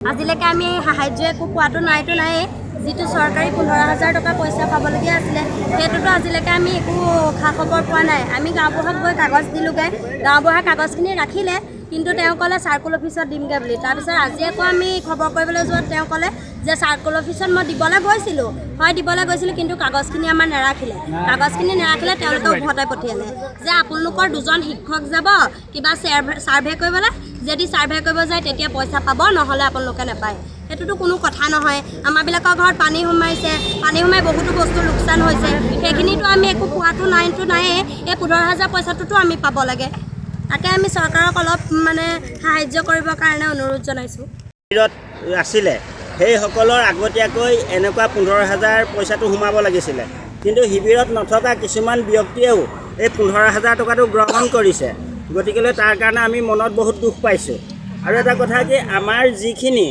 আজিলৈকে আমি সাহায্য একো পোৱাটো নাইতো নাই যিটো চৰকাৰী 15,000 টকা পইচা পাবলগীয়া আছিলে সেইটোতো আজিলৈকে আমি একো খা খবৰ পোৱা নাই। আমি গাঁওবুঢ়াক গৈ কাগজ দিলোঁগৈ, গাঁওবুঢ়াই কাগজখিনি ৰাখিলে, কিন্তু তেওঁ ক'লে চাৰ্কুল অফিচত দিমগৈ বুলি। তাৰপিছত আজি আকৌ আমি খবৰ কৰিবলৈ যোৱাত তেওঁ ক'লে যে চাৰ্কুল অফিচত মই দিবলৈ গৈছিলোঁ, হয় দিবলৈ গৈছিলোঁ, কিন্তু কাগজখিনি আমাৰ নাৰাখিলে। কাগজখিনি নাৰাখিলে তেওঁলোকে উভতাই পঠিয়ালে যে আপোনালোকৰ দুজন শিক্ষক যাব কিবা ছাৰ্ভে কৰিবলৈ, যদি ছাৰ্ভে কৰিব যায় তেতিয়া পইচা পাব, নহ'লে আপোনালোকে নাপায়। সেইটোতো কোনো কথা নহয়। আমাৰবিলাকৰ ঘৰত পানী সোমাইছে, পানী সোমাই বহুতো বস্তু লোকচান হৈছে, সেইখিনিতো আমি একো পোৱাটো নাইতো নায়েই। এই 15,000 পইচাটোতো আমি পাব লাগে। তাকে আমি চৰকাৰক অলপ সাহায্য কৰিবৰ কাৰণে অনুৰোধ জনাইছোঁ। আছিলে সেইসকলৰ আগতীয়াকৈ এনেকুৱা 15,000 পইচাটো সোমাব লাগিছিলে, কিন্তু শিবিৰত নথকা কিছুমান ব্যক্তিয়েও এই 15,000 টকাটো গ্ৰহণ কৰিছে। গতিকেলৈ তাৰ কাৰণে আমি মনত বহুত দুখ পাইছোঁ। আৰু এটা কথা কি, আমাৰ যিখিনি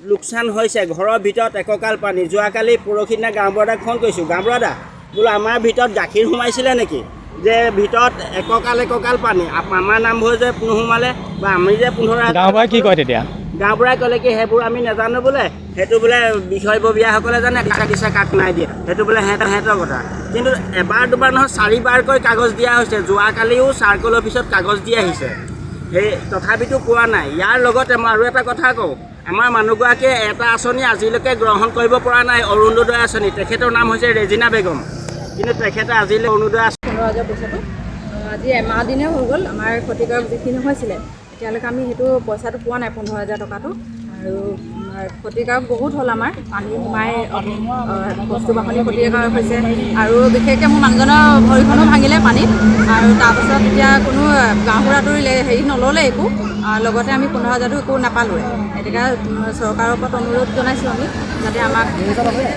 লোকচান হৈছে, ঘৰৰ ভিতৰত একঁকাল পানী, যোৱাকালি পৰহি দিনা গাঁওবুঢ়াক ফোন কৰিছোঁ, গাঁওবুঢ়া বোলো আমাৰ ভিতৰত গাখীৰ সোমাইছিলে নেকি, যে ভিতৰত একঁকাল পানী, আমাৰ নামবোৰ যে নোসোমালে বা আমি যে 15,000। গাঁওবুঢ়াই কি কয় তেতিয়া? গাঁওবুঢ়াই ক'লে কি সেইবোৰ আমি নাজানো বোলে, সেইটো বোলে বিষয়ববীয়াসকলে জানে, কাক দিছে কাক নাই দিয়ে, সেইটো বোলে সিহঁতৰ কথা। কিন্তু এবাৰ দুবাৰ নহয় 4বাৰকৈ কাগজ দিয়া হৈছে। যোৱাকালিও চাৰ্কুল অফিচত কাগজ দি আহিছে, সেই তথাপিতো পোৱা নাই। ইয়াৰ লগতে মই আৰু এটা কথা কওঁ, আমাৰ মানুহগৰাকীয়ে এটা আঁচনি আজিলৈকে গ্ৰহণ কৰিব পৰা নাই, অৰুণোদয় আঁচনি। তেখেতৰ নাম হৈছে ৰেজিনা বেগম, কিন্তু তেখেতে আজিলৈ অৰুণোদয় 15,000 পইচাটো আজি এমাহ দিনে হৈ গ'ল। আমাৰ ক্ষতিকাৰক যিখিনি হৈছিলে এতিয়ালৈকে আমি সেইটো পইচাটো পোৱা নাই, 15,000 টকাটো। আৰু ক্ষতিকাৰক বহুত হ'ল, আমাৰ পানী সোমাই বস্তু বাহনি ক্ষতিকাৰক হৈছে। আৰু বিশেষকৈ মোৰ মানুহজনৰ ভৰিখনো ভাঙিলে পানীত। আৰু তাৰপাছত এতিয়া কোনো গাঁওবুঢ়াটো হেৰি নল'লে একো, লগতে আমি 15,000টো একো নাপালোঁৱে। এতিয়া চৰকাৰৰ ওপৰত অনুৰোধ জনাইছোঁ আমি, যাতে আমাক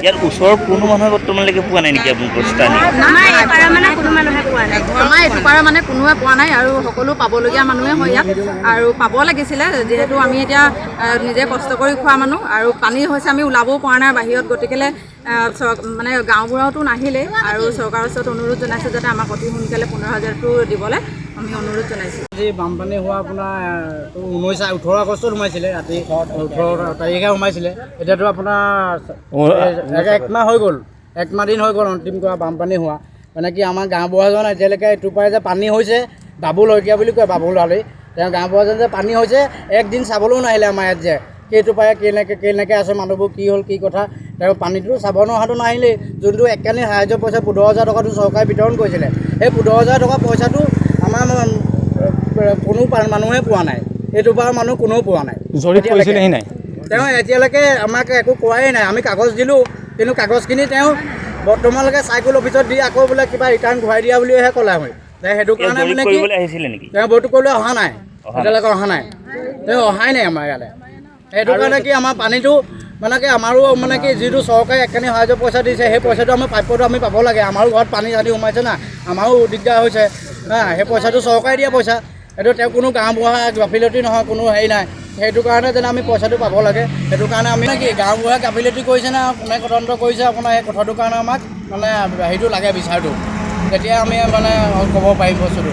ইয়াৰ ওচৰৰ কোনো মানুহে বৰ্তমানলৈকে পোৱা নাই নেকি আপোনালোকৰ স্থানীয়? আমাৰ এইপাৰৰ মানে কোনো মানুহে পোৱা নাই। আমাৰ এইটোপাৰৰ মানে কোনোৱে পোৱা নাই, আৰু সকলো পাবলগীয়া মানুহে হয় ইয়াত, আৰু পাব লাগিছিলে। যিহেতু আমি এতিয়া নিজে কষ্ট কৰি খোৱা মানুহ, আৰু পানী হৈছে আমি ওলাবও পৰা নাই বাহিৰত। গতিকেলৈ মানে গাঁওবুঢ়াওতো নাহিলেই, আৰু চৰকাৰৰ ওচৰত অনুৰোধ জনাইছোঁ যাতে আমাক অতি সোনকালে 15,000টো দিবলৈ আমি অনুৰোধ জনাইছোঁ। আজি বানপানী হোৱা আপোনাৰ 18 আগষ্টত সোমাইছিলে, ৰাতি 18 তাৰিখে সোমাইছিলে। এতিয়াতো আপোনাৰ 1 মাহ হৈ গ'ল, 1 মাহ দিন হৈ গ'ল অন্তিম কৰা বানপানী হোৱা। মানে কি আমাৰ গাঁওবুঢ়াজন এতিয়ালৈকে এইটো পাৰে যে পানী হৈছে, বাবুল শইকীয়া বুলি কয়, বাবুল আলি, তেওঁ গাঁওবুঢ়াজন যে পানী হৈছে একদিন চাবলৈও নাহিলে আমাৰ ইয়াত, যে সেইটো পাৰে কেনেকৈ আছে মানুহবোৰ, কি হ'ল কি কথা, তেওঁ পানীটো চাব নহাটো নাহিলেই। যোনটো এককালীন সাহায্য পইচা 15,000 টকাটো চৰকাৰে বিতৰণ কৰিছিলে, সেই 15,000 টকা পইচাটো আমাৰ কোনো মানুহে পোৱা নাই। এইটো বাৰু মানুহ কোনেও পোৱা নাই। তেওঁ এতিয়ালৈকে আমাক একো কোৱাই নাই। আমি কাগজ দিলোঁ, কিন্তু কাগজখিনি তেওঁ বৰ্তমানলৈকে চাৰ্কুল অফিচত দি আকৌ বোলে কিবা ৰিটাৰ্ণ ঘূৰাই দিয়া বুলিহে ক'লে হয়। সেইটো কাৰণে মানে কি তেওঁ বৈঠক কৰিবলৈ অহা নাই, এতিয়ালৈকে অহা নাই, তেওঁ অহাই নাই আমাৰ ইয়ালৈ। সেইটো কাৰণে কি আমাৰ পানীটো মানে কি আমাৰো মানে কি যিটো চৰকাৰে এককালীন সাহায্য পইচা দিছে, সেই পইচাটো আমি প্ৰাপ্যটো আমি পাব লাগে। আমাৰো ঘৰত পানী চানী সোমাইছে না, আমাৰো দিগদাৰ হৈছে। সেই পইচাটো চৰকাৰে দিয়া পইচা, এইটো তেওঁ কোনো গাঁওবুঢ়া গাফিলতি নহয়, কোনো হেৰি নাই। সেইটো কাৰণে যেন আমি পইচাটো পাব লাগে। সেইটো কাৰণে আমি কি গাঁওবুঢ়াই গাফিলতি কৰিছে না কোনে তদন্ত কৰিছে আপোনাৰ, সেই কথাটোৰ কাৰণে আমাক মানে হেৰিটো লাগে, বিচাৰটো, তেতিয়া আমি মানে ক'ব পাৰিম বস্তুটো।